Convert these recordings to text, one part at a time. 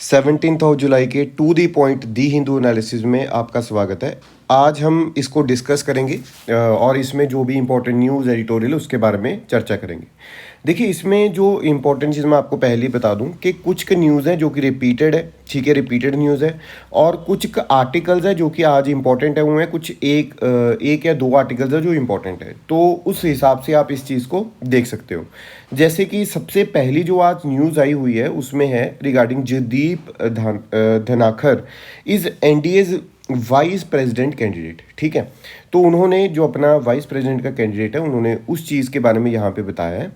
17 जुलाई के to the point the Hindu analysis में आपका स्वागत है। आज हम इसको डिस्कस करेंगे और इसमें जो भी इम्पोर्टेंट न्यूज़ एडिटोरियल उसके बारे में चर्चा करेंगे। देखिए, इसमें जो इम्पोर्टेंट चीज़ मैं आपको पहले ही बता दूं कि कुछ का न्यूज़ है जो कि रिपीटेड है, ठीक है, रिपीटेड न्यूज़ है, और कुछ का आर्टिकल्स है जो कि आज इंपॉर्टेंट है, वो है कुछ एक या दो आर्टिकल्स है जो इम्पोर्टेंट है, तो उस हिसाब से आप इस चीज़ को देख सकते हो। जैसे कि सबसे पहली जो आज न्यूज़ आई हुई है उसमें है regarding Jagdeep Dhankhar is NDA's vice president candidate, ठीक है। तो उन्होंने जो अपना वाइस प्रेसिडेंट का कैंडिडेट है उन्होंने उस चीज़ के बारे में यहाँ पे बताया है,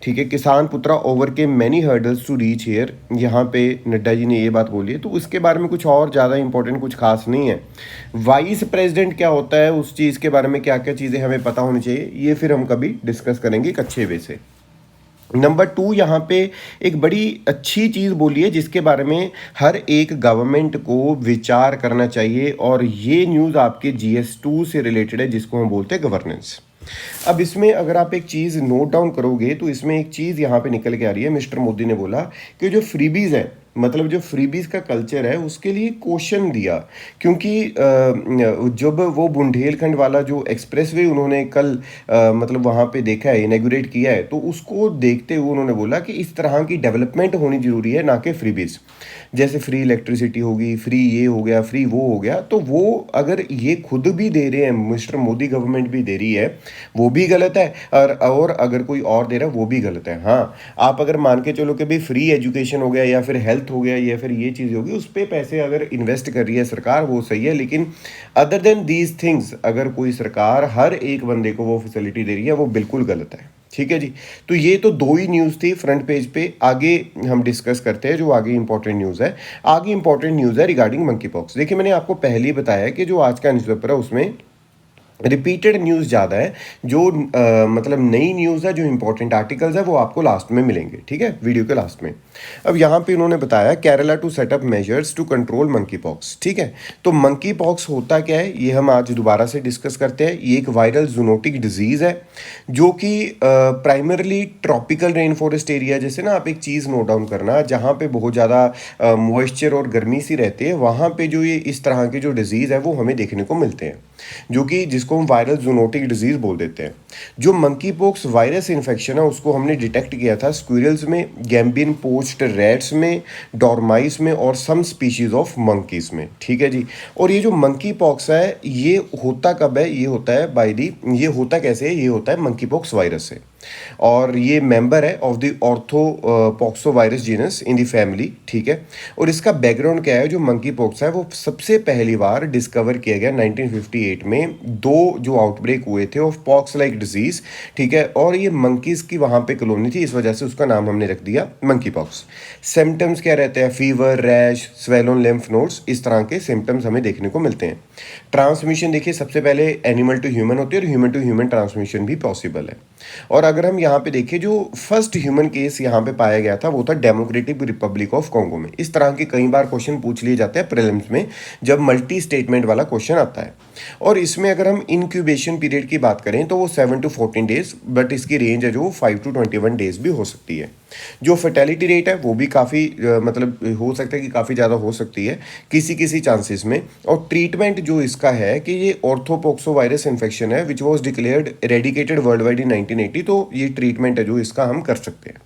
ठीक है। किसान पुत्रा ओवर के many hurdles to reach here, यहाँ पे नड्डा जी ने ये बात बोली है, तो उसके बारे में कुछ और ज़्यादा इंपॉर्टेंट कुछ खास नहीं है। वाइस प्रेसिडेंट क्या होता है, उस चीज़ के बारे में क्या क्या चीज़ें हमें पता होनी चाहिए, ये फिर हम कभी डिस्कस करेंगे एक अच्छे वे से। नंबर 2, यहाँ पे एक बड़ी अच्छी चीज़ बोली है जिसके बारे में हर एक गवर्नमेंट को विचार करना चाहिए, और ये न्यूज़ आपके GS2 से रिलेटेड है जिसको हम बोलते हैं गवर्नेंस। अब इसमें अगर आप एक चीज़ नोट डाउन करोगे तो इसमें एक चीज़ यहाँ पे निकल के आ रही है। मिस्टर मोदी ने बोला कि जो फ्रीबीज़ है, मतलब जो फ्रीबीज का कल्चर है उसके लिए क्वेश्चन दिया, क्योंकि जब वो बुंदेलखंड वाला जो एक्सप्रेसवे उन्होंने कल मतलब वहाँ पे देखा है, इनेगुरेट किया है, तो उसको देखते हुए उन्होंने बोला कि इस तरह की डेवलपमेंट होनी ज़रूरी है, ना कि फ्रीबीज। जैसे फ्री इलेक्ट्रिसिटी होगी, फ्री ये हो गया, फ्री वो हो गया, तो वो अगर ये खुद भी दे रहे हैं, मिस्टर मोदी गवर्नमेंट भी दे रही है, वो भी गलत है, और अगर कोई और दे रहा है वो भी गलत है। हाँ, आप अगर मान के चलो कि भाई फ्री एजुकेशन हो गया या फिर हेल्थ हो गया या फिर ये चीज़ होगी, उस पर पैसे अगर इन्वेस्ट कर रही है सरकार, वो सही है, लेकिन अदर देन दीज थिंग्स अगर कोई सरकार हर एक बंदे को वो फैसिलिटी दे रही है, वो बिल्कुल गलत है, ठीक है जी। तो ये तो दो ही न्यूज़ थी फ्रंट पेज पे। आगे हम डिस्कस करते हैं जो आगे इंपॉर्टेंट न्यूज़ है। आगे इंपॉर्टेंट न्यूज़ है रिगार्डिंग मंकी पॉक्स। देखिए, मैंने आपको पहले ही बताया कि जो आज का न्यूज़पेपर है उसमें रिपीटेड न्यूज़ ज़्यादा है। जो मतलब नई न्यूज़ है, जो इंपॉर्टेंट आर्टिकल्स है, वो आपको लास्ट में मिलेंगे, ठीक है, वीडियो के लास्ट में। अब यहाँ पे उन्होंने बताया Kerala to set up measures to control monkeypox, ठीक है। तो मंकी पॉक्स होता क्या है ये हम आज दोबारा से डिस्कस करते हैं। ये एक वायरल जूनोटिक डिजीज़ है जो कि primarily tropical rain forest area, जैसे ना आप एक चीज़ नोट डाउन करना, जहाँ पे बहुत ज़्यादा मॉइस्चर और गर्मी सी रहती है, वहाँ पे जो ये इस तरह के जो डिजीज़ है वो हमें देखने को मिलते हैं, जो कि जिसको हम वायरल जूनोटिक डिजीज़ बोल देते हैं। जो मंकी पॉक्स वायरस इन्फेक्शन है उसको हमने डिटेक्ट किया था स्क्विरल्स में, गैम्बियन पोच्ड रैट्स में, डॉर्माइस में, और सम स्पीशीज ऑफ मंकीज में, ठीक है जी। और ये जो मंकी पॉक्स है ये होता कब है, ये होता है ये होता कैसे है, ये होता है मंकी पॉक्स वायरस से, और ये मेंबर है of the ortho POCSO virus genus in the family, ठीक है। और इसका बैकग्राउंड क्या है, जो मंकी पॉक्स है वो सबसे पहली बार डिस्कवर किया गया 1958 में। दो जो आउटब्रेक हुए थे ऑफ पॉक्स लाइक डिजीज, ठीक है, और ये मंकीज की वहाँ पे कॉलोनी थी, इस वजह से उसका नाम हमने रख दिया मंकी पॉक्स। सिम्टम्स क्या रहते हैं, fever, rash, swollen lymph nodes, इस तरह के सिम्टम्स हमें देखने को मिलते हैं। ट्रांसमिशन देखिए सबसे पहले एनिमल टू ह्यूमन होती है, और ह्यूमन टू ह्यूमन ट्रांसमिशन भी पॉसिबल है। और अगर हम यहाँ पे देखें, जो फर्स्ट ह्यूमन केस यहाँ पे पाया गया था वो था डेमोक्रेटिक रिपब्लिक ऑफ कॉन्गो में। इस तरह के कई बार क्वेश्चन पूछ लिए जाते हैं प्रीलिम्स में जब मल्टी स्टेटमेंट वाला क्वेश्चन आता है। और इसमें अगर हम इंक्यूबेशन पीरियड की बात करें तो वो 7 to 14 डेज, बट इसकी रेंज है जो 5 to 21 डेज भी हो सकती है। जो फर्टेलिटी रेट है वो भी काफ़ी मतलब हो सकता है कि काफ़ी ज़्यादा हो सकती है किसी किसी चांसेस में। और ट्रीटमेंट जो इसका है कि ये ऑर्थोपोक्सो वायरस इन्फेक्शन है which was declared eradicated world wide in 1980, तो ये ट्रीटमेंट है जो इसका हम कर सकते हैं,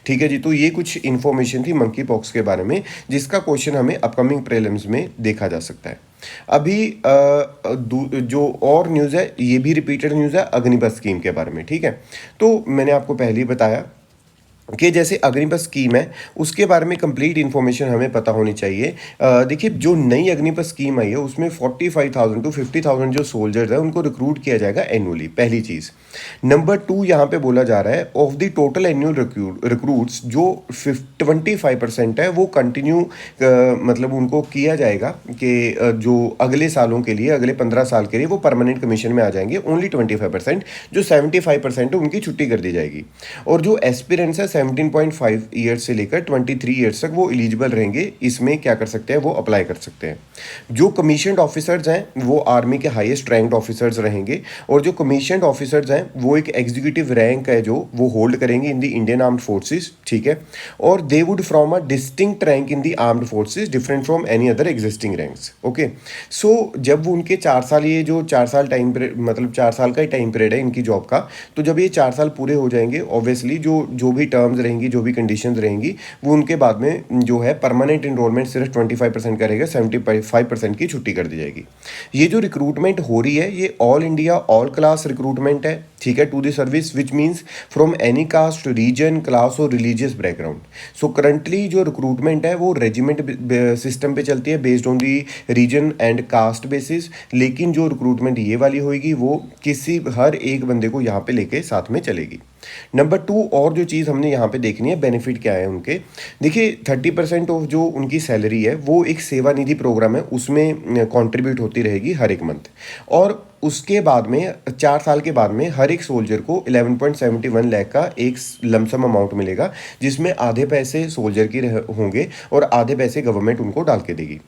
ठीक है जी। तो ये कुछ इन्फॉर्मेशन थी मंकी पॉक्स के बारे में जिसका क्वेश्चन हमें अपकमिंग प्रीलिम्स में देखा जा सकता है। अभी जो और न्यूज़ है ये भी रिपीटेड न्यूज़ है अग्निपथ स्कीम के बारे में, ठीक है। तो मैंने आपको पहले ही बताया कि जैसे अग्निपथ स्कीम है उसके बारे में कंप्लीट इन्फॉर्मेशन हमें पता होनी चाहिए। देखिए, जो नई अग्निपथ स्कीम आई है उसमें 45,000 to 50,000 जो सोल्जर्स हैं उनको रिक्रूट किया जाएगा एनुअली, पहली चीज़। नंबर 2, यहाँ पे बोला जा रहा है of the total annual recruits जो 25% है वो कंटिन्यू मतलब उनको किया जाएगा कि जो अगले सालों के लिए, अगले 15 साल के लिए वो परमानेंट कमीशन में आ जाएंगे। ओनली 25%, जो 75% है उनकी छुट्टी कर दी जाएगी। और जो एस्पिरेंट्स है 17.5 ईयर्स से लेकर 23 ईयर्स तक वो एलिजिबल रहेंगे, इसमें क्या कर सकते हैं, वो अप्लाई कर सकते हैं। जो कमीशन्ड ऑफिसर्स हैं वो आर्मी के हाईएस्ट रैंक्ड ऑफिसर्स रहेंगे, और जो कमीशन्ड ऑफिसर्स हैं वो एक एग्जीक्यूटिव रैंक है जो वो होल्ड करेंगे in the Indian armed forces, ठीक है। और they would from a distinct rank in the armed forces different from any other existing ranks, okay. So जब वो उनके 4 साल, ये जो 4 साल टाइम पीरियड, मतलब 4 साल का ही टाइम पीरियड है इनकी जॉब का, तो जब ये 4 साल पूरे हो जाएंगे, ऑब्वियसली जो जो भी टर्म्स रहेंगी, जो भी कंडीशंस रहेंगी, वो उनके बाद में जो है परमानेंट इनरोलमेंट सिर्फ 25% करेगा, 75% की छुट्टी कर दी जाएगी। ये जो रिक्रूटमेंट हो रही है ये all India all class recruitment है, ठीक है, to the service, which means from any caste, region, class और रिलीजियस बैकग्राउंड। सो करंटली जो रिक्रूटमेंट है वो रेजिमेंट सिस्टम पे चलती है, based on the region and caste basis, लेकिन जो रिक्रूटमेंट ये वाली होगी वो किसी हर एक बंदे को यहाँ पे लेके साथ में चलेगी। नंबर 2, और जो चीज़ हमने यहाँ पे देखनी है, बेनिफिट क्या है उनके। देखिए 30% ऑफ जो उनकी सैलरी है वो एक सेवा निधि प्रोग्राम है, उसमें कंट्रीब्यूट होती रहेगी हर एक मंथ। और उसके बाद में 4 साल के बाद में हर एक सोल्जर को 11.71 लाख का एक लमसम अमाउंट मिलेगा, जिसमें आधे पैसे सोल्जर की होंगे और आधे पैसे गवर्नमेंट उनको डाल के देगी।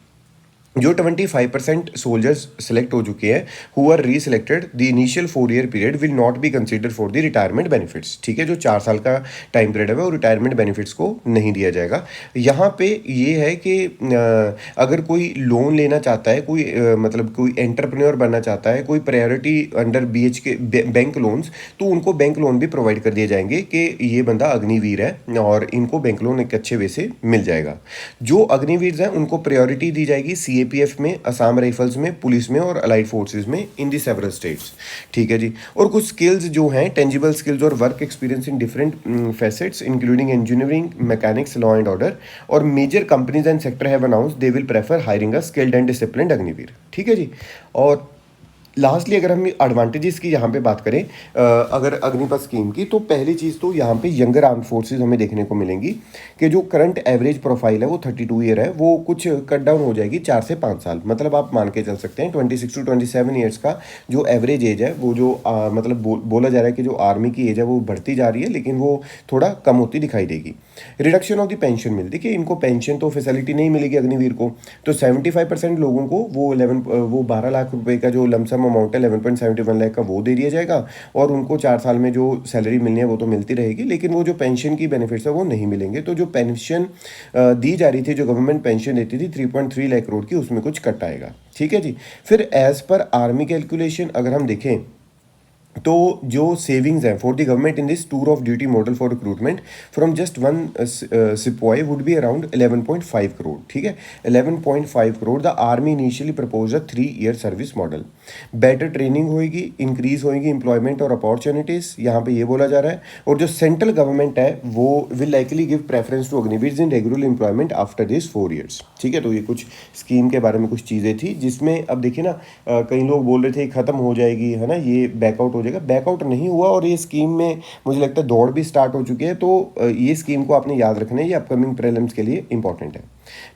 जो 25% सोल्जर्स सेलेक्ट हो चुके हैं who are reselected, the initial 4 year period will not be consider for the retirement benefits, ठीक है। जो 4 साल का टाइम पीरियड है वो रिटायरमेंट बेनिफिट्स को नहीं दिया जाएगा। यहाँ पे ये है कि अगर कोई लोन लेना चाहता है, कोई मतलब कोई एंटरप्रेन्योर बनना चाहता है, कोई प्रायोरिटी अंडर BH के बैंक लोन्स, तो उनको बैंक लोन भी प्रोवाइड कर दिए जाएंगे कि ये बंदा अग्निवीर है और इनको बैंक लोन एक अच्छे वे से मिल जाएगा। जो अग्निवीर हैं उनको प्रायोरिटी दी जाएगी CAPF में, असम राइफल्स में, पुलिस में और अलाइड फोर्सेस में इन दी सेवरल स्टेट्स, ठीक है जी। और कुछ स्किल्स जो हैं, टेंजिबल स्किल्स और work experience in different facets including engineering, mechanics, law and order, और major companies and sector have announced they will prefer hiring a skilled and disciplined Agniveer, ठीक है जी। और लास्टली अगर हम एडवांटेजेस की यहाँ पे बात करें अगर अग्निपथ स्कीम की, तो पहली चीज़ तो यहाँ पे यंगर आर्म्ड फोर्सेस हमें देखने को मिलेंगी कि जो करंट एवरेज प्रोफाइल है वो 32 ईयर है, वो कुछ कट डाउन हो जाएगी 4 से 5 साल। मतलब आप मान के चल सकते हैं 26 to 27 ईयर्स का जो एवरेज एज है, वो जो मतलब बोला जा रहा है कि जो आर्मी की एज है वो बढ़ती जा रही है, लेकिन वो थोड़ा कम होती दिखाई देगी। रिडक्शन ऑफ द पेंशन मिल, देखिए इनको पेंशन तो फैसिलिटी नहीं मिलेगी अग्निवीर को, तो 75% लोगों को वो 12 लाख रुपए का जो लमसम अमाउंट है 11.71 लाख का वो दे दिया जाएगा, और उनको 4 साल में जो सैलरी मिलनी है वो तो मिलती रहेगी, लेकिन वो जो पेंशन की बेनिफिट्स है वो नहीं मिलेंगे। तो जो पेंशन दी जा रही थी, जो गवर्नमेंट पेंशन देती थी 3.3 लाख करोड़ की, उसमें कुछ कट आएगा, ठीक है जी। फिर एज पर आर्मी कैलकुलेशन अगर हम देखें तो जो सेविंग्स हैं for the government in this tour of duty model for recruitment from just one sepoy would be around 11.5 crore, ठीक है, 11.5 crore. The army initially propose a 3 year service model. Better training होगी, increase होगी एम्प्लॉयमेंट और opportunities, यहाँ पे ये बोला जा रहा है। और जो सेंट्रल गवर्नमेंट है वो will likely give preference to Agniveers in regular employment after this 4 years, ठीक है। तो ये कुछ स्कीम के बारे में कुछ चीज़ें थी, जिसमें अब देखिए ना कई लोग बोल रहे थे ख़त्म हो जाएगी, है ना, ये बैकआउट हो जाएगा। बैकआउट नहीं हुआ, और ये स्कीम में मुझे लगता है दौड़ भी स्टार्ट हो चुकी है। तो ये स्कीम को आपने याद रखना है, ये अपकमिंग प्रीलिम्स के लिए इंपॉर्टेंट है।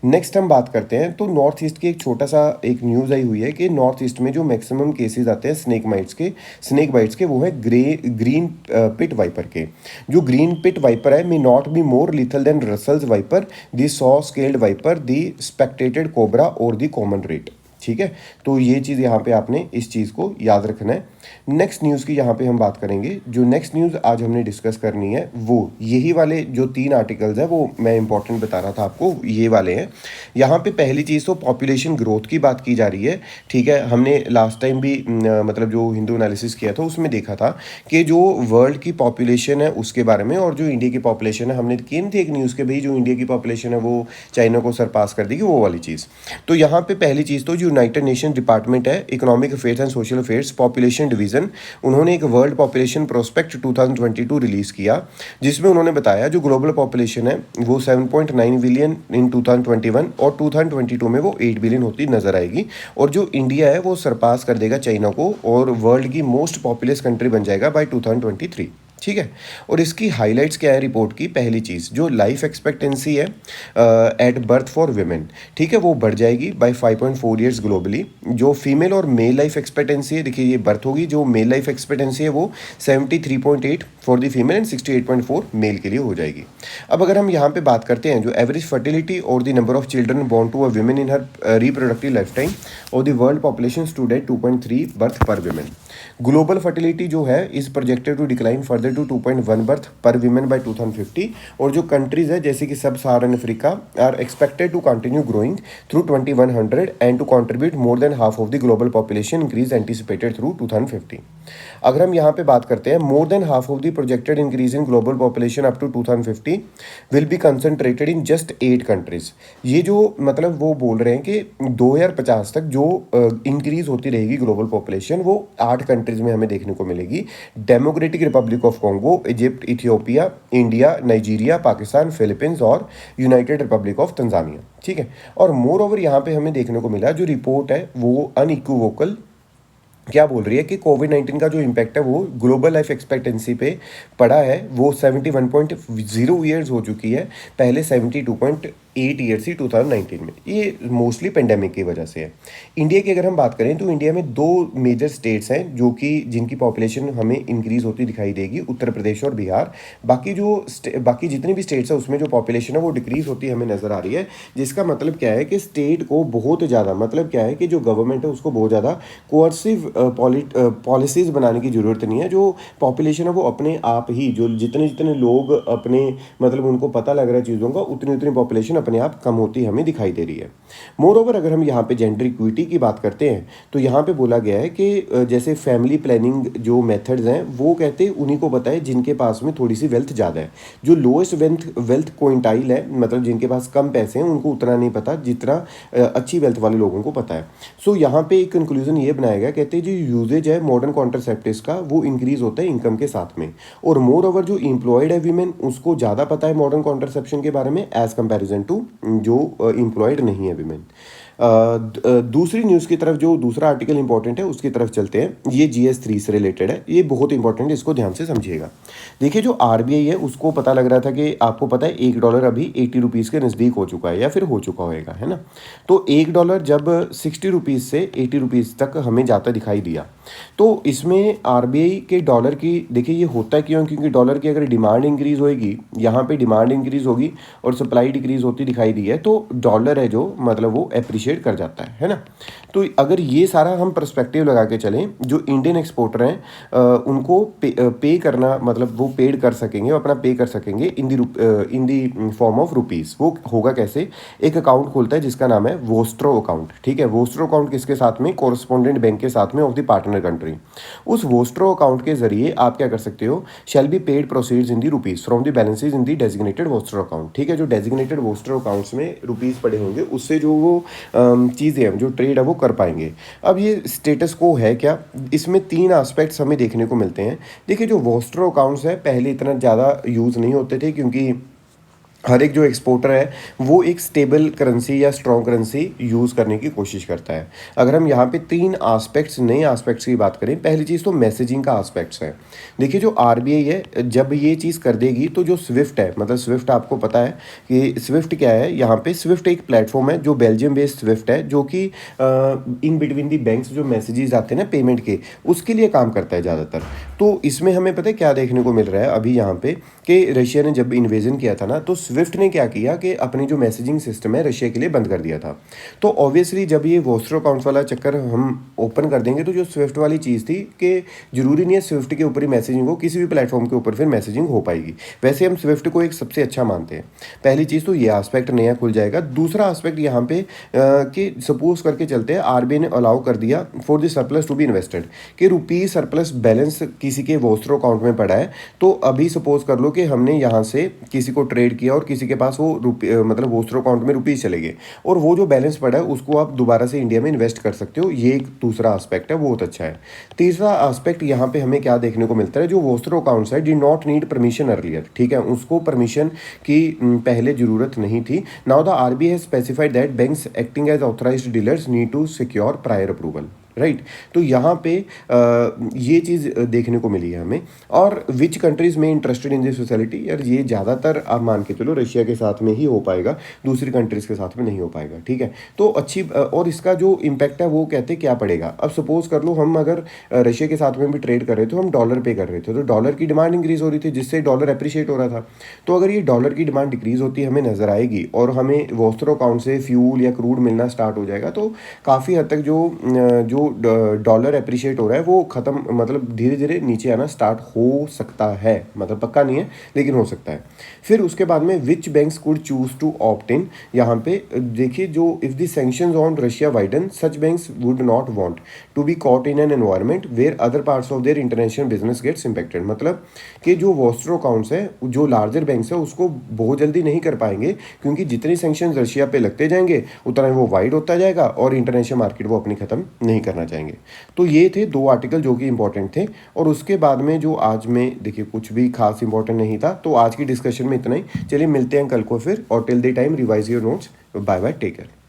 नेक्स्ट हम बात करते हैं तो नॉर्थ ईस्ट की एक छोटा सा एक न्यूज़ आई हुई है कि नॉर्थ ईस्ट में जो मैक्सिमम केसेस आते हैं स्नेक बाइट्स के वो है ग्रीन पिट वाइपर के। जो ग्रीन पिट वाइपर है may not be more lethal than Russell's viper, the saw scaled viper, the spectacled cobra और दी कॉमन रेट, ठीक है। तो ये चीज़ यहाँ पे आपने इस चीज़ को याद रखना है। नेक्स्ट न्यूज़ की यहाँ पे हम बात करेंगे। जो नेक्स्ट न्यूज़ आज हमने डिस्कस करनी है वो यही वाले जो 3 आर्टिकल्स हैं वो मैं इंपॉर्टेंट बता रहा था आपको, ये वाले हैं। यहाँ पे पहली चीज़ तो पॉपुलेशन ग्रोथ की बात की जा रही है, ठीक है। हमने लास्ट टाइम भी मतलब जो हिंदू एनालिसिस किया था उसमें देखा था कि जो वर्ल्ड की पॉपुलेशन है उसके बारे में और जो इंडिया की पॉपुलेशन है, हमने की थी एक न्यूज़ के भाई जो इंडिया की पॉपुलेशन है वो चाइना को सरपास कर देगी, वो वाली चीज़। तो यहाँ पे पहली चीज़ तो जो यूनाइटेड नेशन डिपार्टमेंट है economic affairs and social affairs population division, उन्होंने एक वर्ल्ड पॉपुलेशन प्रोस्पेक्ट 2022 रिलीज़ किया, जिसमें उन्होंने बताया जो ग्लोबल पॉपुलेशन है वो 7.9 बिलियन इन 2021 और 2022 में वो 8 बिलियन होती नजर आएगी। और जो इंडिया है वो सरपास कर देगा चाइना को और वर्ल्ड की मोस्ट पॉपुलस कंट्री बन जाएगा बाय 2023, ठीक है। और इसकी हाइलाइट्स क्या है रिपोर्ट की? पहली चीज़ जो लाइफ एक्सपेक्टेंसी है एट बर्थ फॉर वीमेन, ठीक है, वो बढ़ जाएगी बाय 5.4 ईयर्स ग्लोबली। जो फीमेल और मेल लाइफ एक्सपेक्टेंसी है, देखिए ये बर्थ होगी, जो मेल लाइफ एक्सपेक्टेंसी है वो 73.8, for the female and 68.4 male के लिए हो जाएगी। अब अगर हम यहाँ पे बात करते हैं जो एवरेज फर्टिलिटी और the number of children born to a women in her reproductive life time और the world population stood at 2.3 birth per women. Global fertility जो है is projected to decline further to 2.1 birth per women by 2050 और जो countries है जैसे कि sub Saharan Africa are expected to continue growing through 2100 and to contribute more than half of the global population increase anticipated through 2050। अगर हम यहाँ पे बात करते हैं more than half of the projected increase in global population up to 2050 will be concentrated in just 8 countries. ये जो मतलब वो बोल रहे हैं कि 2050 तक जो इंक्रीज होती रहेगी ग्लोबल पॉपुलेशन वो 8 कंट्रीज में हमें देखने को मिलेगी। Democratic Republic of Congo, Egypt, Ethiopia, India, Nigeria, Pakistan, Philippines और यूनाइटेड रिपब्लिक ऑफ तंजानिया। ठीक है। और मोर ओवर यहाँ पे हमें देखने को मिला जो रिपोर्ट है वो अनइक्विवोकल क्या बोल रही है कि कोविड-19 का जो इम्पैक्ट है वो ग्लोबल लाइफ एक्सपेक्टेंसी पे पड़ा है वो 71.0 ईयर्स हो चुकी है, पहले 72.8 ईयर्स थी 2019 में। ये मोस्टली पेंडेमिक की वजह से है। इंडिया की अगर हम बात करें तो इंडिया में 2 मेजर स्टेट्स हैं जो कि जिनकी पॉपुलेशन हमें इंक्रीज होती दिखाई देगी, उत्तर प्रदेश और बिहार। बाकी जितनी भी स्टेट्स है उसमें जो पॉपुलेशन है वो डिक्रीज होती हमें नज़र आ रही है, जिसका मतलब क्या है कि स्टेट को बहुत ज़्यादा मतलब क्या है कि जो गवर्नमेंट है उसको बहुत ज़्यादा कोअर्सिव पॉलिसीज़ बनाने की ज़रूरत नहीं है। जो पॉपुलेशन है वो अपने आप ही जो जितने जितने लोग अपने मतलब उनको पता लग रहा है चीज़ों का उतनी उतनी पॉपुलेशन अपने आप कम होती हमें दिखाई दे रही है। मोर ओवर अगर हम यहाँ पे जेंडर इक्विटी की बात करते हैं तो यहाँ पे बोला गया है कि जैसे फैमिली प्लानिंग जो मेथड्स हैं वो कहते हैं उन्हीं को बताए जिनके पास में थोड़ी सी वेल्थ ज़्यादा है। जो लोएस्ट वेल्थ क्विंटाइल है मतलब जिनके पास कम पैसे हैं उनको उतना नहीं पता जितना अच्छी वेल्थ वाले लोगों को पता है। सो यहाँ पे एक कंक्लूजन ये बनाया गया, कहते हैं जो यूजेज है मॉडर्न कॉन्ट्रासेप्टिव्स का वो इंक्रीज होता है इनकम के साथ में, और मोर ओवर जो एम्प्लॉयड है वीमेन उसको ज़्यादा पता है मॉडर्न कॉन्ट्रासेप्शन के बारे में एज कंपैरिजन टू जो एम्प्लॉयड नहीं है वीमेन। दूसरी न्यूज़ की तरफ जो दूसरा आर्टिकल इंपॉर्टेंट है उसकी तरफ चलते हैं। ये GS3 से रिलेटेड है, ये बहुत इंपॉर्टेंट है, इसको ध्यान से समझिएगा। देखिए जो RBI है उसको पता लग रहा था कि आपको पता है $1 अभी 80 रुपीज़ के नज़दीक हो चुका है या फिर हो चुका होएगा, है ना। तो $1 जब 60 रुपीज़ से 80 रुपीज़ तक हमें जाता दिखाई दिया तो इसमें RBI के डॉलर की देखिए ये होता है क्यों, क्योंकि डॉलर की अगर डिमांड इंक्रीज़ होएगी, यहाँ पे डिमांड इंक्रीज़ होगी और सप्लाई डिक्रीज़ होती दिखाई दी है तो डॉलर है जो मतलब वो एप्रिशिएट कर जाता है ना। तो अगर ये सारा हम पर्सपेक्टिव लगा के चलें जो इंडियन एक्सपोर्टर हैं उनको पे करना मतलब वो पेड कर सकेंगे, अपना पे कर सकेंगे इन दी फॉर्म ऑफ रुपीज़। वो होगा कैसे, एक अकाउंट खोलता है जिसका नाम है वोस्ट्रो अकाउंट। ठीक है, वोस्ट्रो अकाउंट किसके साथ में, कोरस्पोंडेंट बैंक के साथ में ऑफ द पार्टनर कंट्री। उस वोस्ट्रो अकाउंट के जरिए आप क्या कर सकते हो, shall be paid proceeds in the rupees from the balances in the designated vostro account. ठीक है, जो डेजिग्नेटेड वोस्ट्रो अकाउंट्स में रुपीज़ पड़े होंगे उससे जो वो चीज़ें हैं जो ट्रेड है वो कर पाएंगे। अब ये स्टेटस को है क्या, इसमें 3 एस्पेक्ट्स हमें देखने को मिलते हैं। देखिए जो वोस्ट्रो अकाउंट्स है पहले इतना ज़्यादा यूज़ नहीं होते थे क्योंकि हर एक जो एक्सपोर्टर है वो एक स्टेबल करेंसी या स्ट्रॉन्ग करेंसी यूज़ करने की कोशिश करता है। अगर हम यहाँ पे 3 आस्पेक्ट्स नए आस्पेक्ट्स की बात करें, पहली चीज़ तो मैसेजिंग का आस्पेक्ट्स है। देखिए जो RBI है जब ये चीज़ कर देगी तो जो स्विफ्ट है मतलब स्विफ्ट आपको पता है कि स्विफ्ट क्या है, यहाँ पे स्विफ्ट एक प्लेटफॉर्म है जो बेल्जियम बेस्ड स्विफ्ट है जो कि इन बिटवीन दी बैंक्स जो मैसेजेस आते हैं ना पेमेंट के उसके लिए काम करता है ज़्यादातर। तो इसमें हमें पता है क्या देखने को मिल रहा है अभी यहाँ पे कि रशिया ने जब इन्वेजन किया था ना तो स्विफ्ट ने क्या किया कि अपनी जो मैसेजिंग सिस्टम है रशिया के लिए बंद कर दिया था। तो ऑब्वियसली जब ये वोस्ट्रो अकाउंट्स वाला चक्कर हम ओपन कर देंगे तो जो स्विफ्ट वाली चीज़ थी कि जरूरी नहीं है स्विफ्ट के ऊपर ही मैसेजिंग हो, किसी भी प्लेटफॉर्म के ऊपर फिर मैसेजिंग हो पाएगी। वैसे हम स्विफ्ट को एक सबसे अच्छा मानते हैं। पहली चीज़ तो ये आस्पेक्ट नया खुल जाएगा। दूसरा आस्पेक्ट यहाँ पे कि सपोज करके चलते हैं RBI ने अलाउ कर दिया for the surplus to be invested कि रुपीज़ सरप्लस बैलेंस किसी के वोस्ट्रो अकाउंट में पड़ा है। तो अभी सपोज कर लो कि हमने यहाँ से किसी को ट्रेड किया और किसी के पास वो मतलब वोस्ट्रो अकाउंट में रुपीज़ चले गए और वो जो बैलेंस पड़ा है उसको आप दोबारा से इंडिया में इन्वेस्ट कर सकते हो। ये एक दूसरा आस्पेक्ट है, वो बहुत अच्छा है। तीसरा आस्पेक्ट यहाँ पे हमें क्या देखने को मिलता है, जो वोस्ट्रो अकाउंट्स है did not need permission earlier. ठीक है, उसको परमिशन की पहले ज़रूरत नहीं थी। Now the RBI has specified that banks acting as authorised dealers need to secure prior approval. Right. तो यहाँ पे ये चीज़ देखने को मिली है हमें। और विच कंट्रीज में इंटरेस्टेड इन दिस फैसिलिटी, यार ये ज़्यादातर आप मान के चलो रशिया के साथ में ही हो पाएगा, दूसरी कंट्रीज के साथ में नहीं हो पाएगा, ठीक है। तो अच्छी और इसका जो इम्पैक्ट है वो कहते क्या पड़ेगा। अब सपोज कर लो हम अगर रशिया के साथ में भी ट्रेड कर रहे थे तो हम डॉलर पे कर रहे थे, तो डॉलर की डिमांड इंक्रीज हो रही थी जिससे डॉलर अप्रिशिएट हो रहा था। तो अगर ये डॉलर की डिमांड डिक्रीज होती हमें नजर आएगी और हमें वोस्त्रो अकाउंट से फ्यूल या क्रूड मिलना स्टार्ट हो जाएगा, तो काफ़ी हद तक जो डॉलर अप्रिशिएट हो रहा है वो ख़त्म, मतलब धीरे धीरे नीचे आना स्टार्ट हो सकता है, मतलब पक्का नहीं है लेकिन हो सकता है। फिर उसके बाद में which banks could choose to opt in, यहाँ पे देखिए जो if the sanctions on Russia widen such banks would not want to be caught in an environment where other parts of their international business gets impacted. मतलब कि जो Vostro accounts है, जो larger banks है, उसको बहुत जल्दी नहीं कर पाएंगे क्योंकि जितने सैंक्शन रशिया पे लगते जाएंगे उतना वो वाइड होता जाएगा और इंटरनेशनल मार्केट वो अपनी ख़त्म नहीं करना चाहेंगे। तो ये थे दो आर्टिकल जो कि इंपॉर्टेंट थे। और उसके बाद में जो आज में देखिए कुछ भी खास इंपॉर्टेंट नहीं था, तो आज की डिस्कशन में इतना ही। चलिए मिलते हैं कल को फिर, और till the time revise your notes. Bye bye, take care.